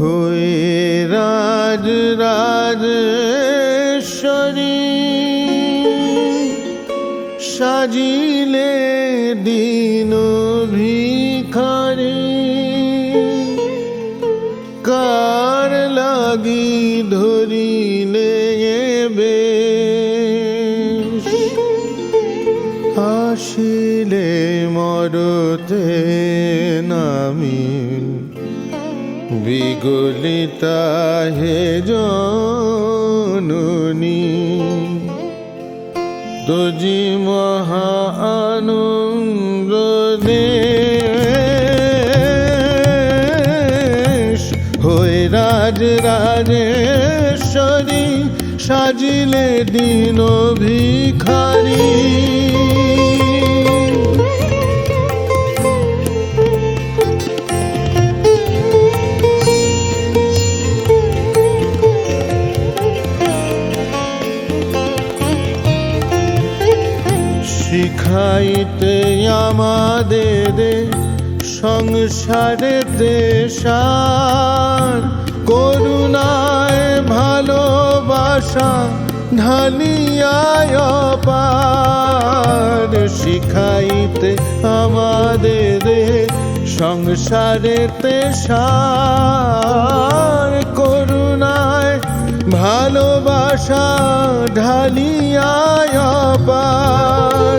হয়ে রাজ রাজেশ্বরী সাজিলে দীন ভিখারি কার লাগি ধরিলে বেশ আসিলে মরতে নামি বিগলিতা হে জননী তুজি মহা আনন্দ দেশ হয়ে রাজ রাজেশ্বরী সাজিলে দীন ভিখারি শিখাইতে আমাদের সংসারেতে সার করুণায় ভালোবাসা ঢালিয়ায় অপার শিখাইতে আমাদের সংসারেতে সার করুণায় ভালোবাসা ঢালিয়ায় অপার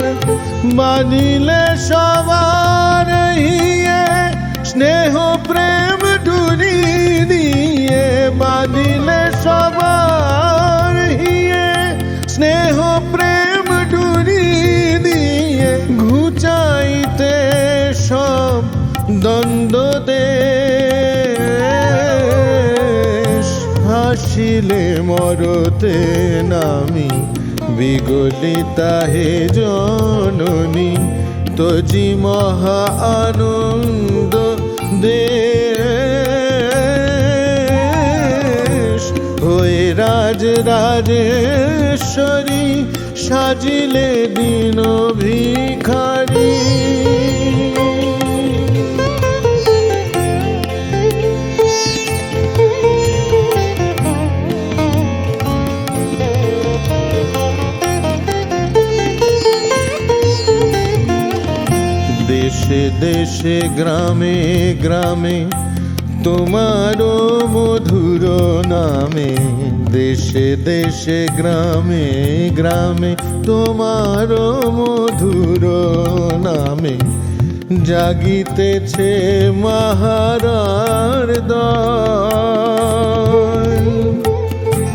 বাঁধিলে সবার হিয়ে স্নেহ প্রেম ডুরি দিয়ে বাঁধিলে সবার হিয়ে স্নেহ প্রেম ডুরি দিয়ে ঘুচাইতে সব দ্বন্দ্ব দেশ হাসিলে মরতে নামি বিগলিতা হে জননী তুজি মহা আনন্দ দেশ হয়ে রাজ রাজেশ্বরী সাজিলে দীন ভিখারি দেশে দেশে গ্রামে গ্রামে তোমারো মধুর নামে দেশে দেশে গ্রামে গ্রামে তোমারো মধুর নামে জাগিতেছে মহারার দল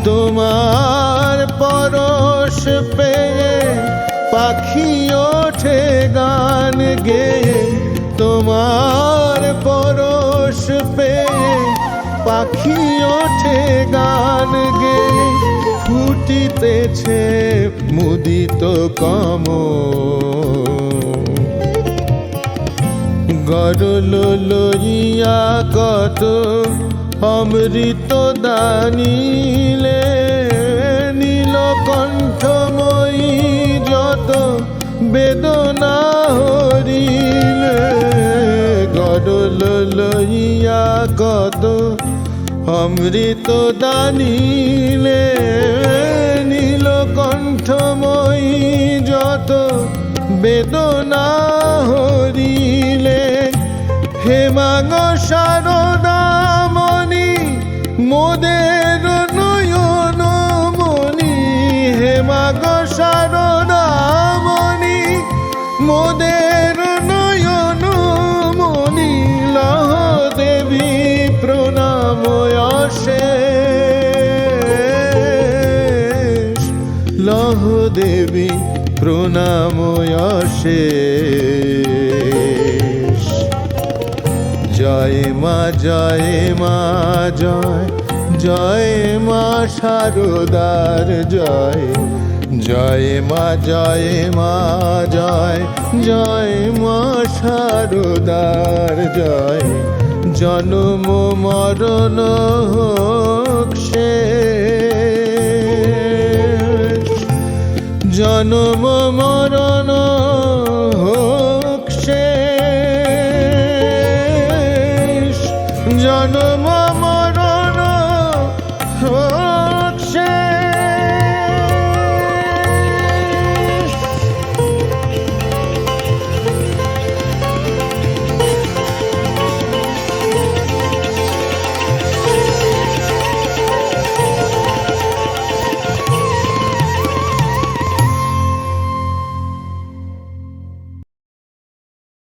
তোমার পরশ পেয়ে পাখি ওঠে গান গেয়ে তোমার পরশ পেয়ে পাখি ওঠে গান গেয়ে ফুটিতেছে মুদিত কমল গরল লইয়া কত অমৃত দানিলে নীলকণ্ঠময়ী যত বেদনা হরিলে গরল লইয়া কত অমৃত দানিলে নীলকণ্ঠময়ী যত বেদনা হরিলে হেমাঙ্গ শারদামণি মোদের নয়ন মণি হেমাঙ্গ শারদামণি মোদের নয়ন মণি লহ দেবী প্রণাম অশেষ লহ দেবী প্রণাম অশেষ জয় মা জয় মা জয় জয় মা শারদার জয় জয় মা জয় মা জয় জয় মা শারদার জয় জন্ম মরণ হোক শেষ জন্ম মরণ হোক শেষ জন্ম